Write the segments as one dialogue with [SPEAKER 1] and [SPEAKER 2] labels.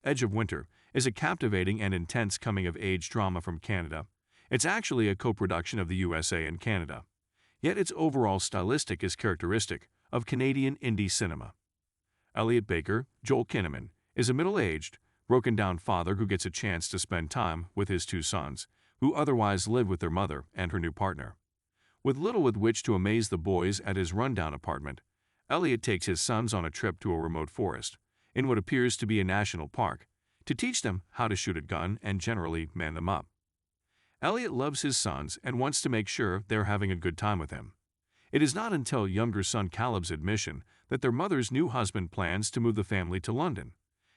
[SPEAKER 1] Edge of Winter is a captivating and intense coming-of-age drama from Canada. It's actually a co-production of the USA and Canada. Yet its overall stylistic is characteristic of Canadian indie cinema. Elliot Baker, Joel Kinnaman, is a middle-aged, broken-down father who gets a chance to spend time with his two sons, who otherwise live with their mother and her new partner. With little with which to amaze the boys at his rundown apartment, Elliot takes his sons on a trip to a remote forest, in what appears to be a national park, to teach them how to shoot a gun and generally man them up. Elliot loves his sons and wants to make sure they're having a good time with him. It is not until younger son Caleb's admission that their mother's new husband plans to move the family to London,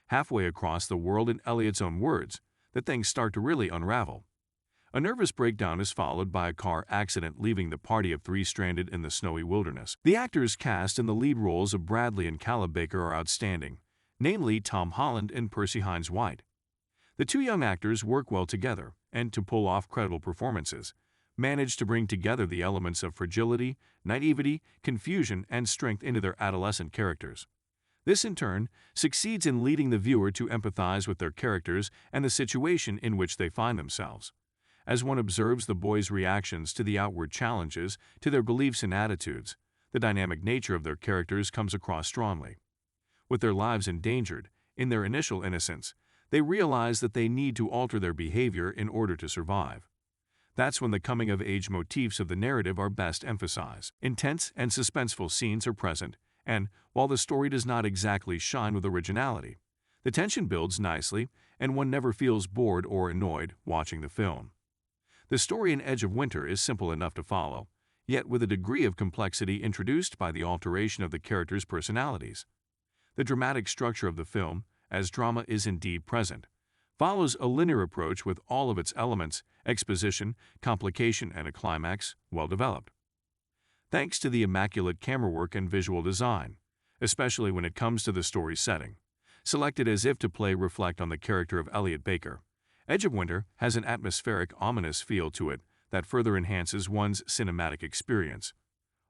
[SPEAKER 1] halfway across the world in Elliot's own words, that things start to really unravel. A nervous breakdown is followed by a car accident, leaving the party of three stranded in the snowy wilderness. The actors cast in the lead roles of Bradley and Caleb Baker are outstanding, namely Tom Holland and Percy Hines White. The two young actors work well together, and to pull off credible performances, manage to bring together the elements of fragility, naivety, confusion, and strength into their adolescent characters. This, in turn, succeeds in leading the viewer to empathize with their characters and the situation in which they find themselves. As one observes the boys' reactions to the outward challenges, to their beliefs and attitudes, the dynamic nature of their characters comes across strongly. With their lives endangered, in their initial innocence, they realize that they need to alter their behavior in order to survive. That's when the coming-of-age motifs of the narrative are best emphasized. Intense and suspenseful scenes are present, and, while the story does not exactly shine with originality, the tension builds nicely and one never feels bored or annoyed watching the film. The story in Edge of Winter is simple enough to follow, yet with a degree of complexity introduced by the alteration of the characters' personalities. The dramatic structure of the film, as drama is indeed present, follows a linear approach with all of its elements, exposition, complication, and a climax, well developed. Thanks to the immaculate camera work and visual design, especially when it comes to the story's setting, selected as if to play reflect on the character of Elliot Baker, Edge of Winter has an atmospheric, ominous feel to it that further enhances one's cinematic experience.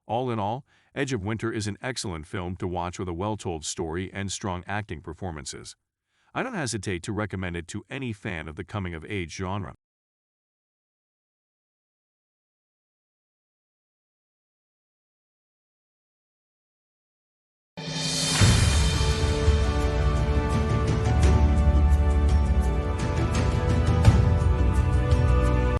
[SPEAKER 1] All in all, Edge of Winter is an excellent film to watch with a well-told story and strong acting performances. I don't hesitate to recommend it to any fan of the coming-of-age genre.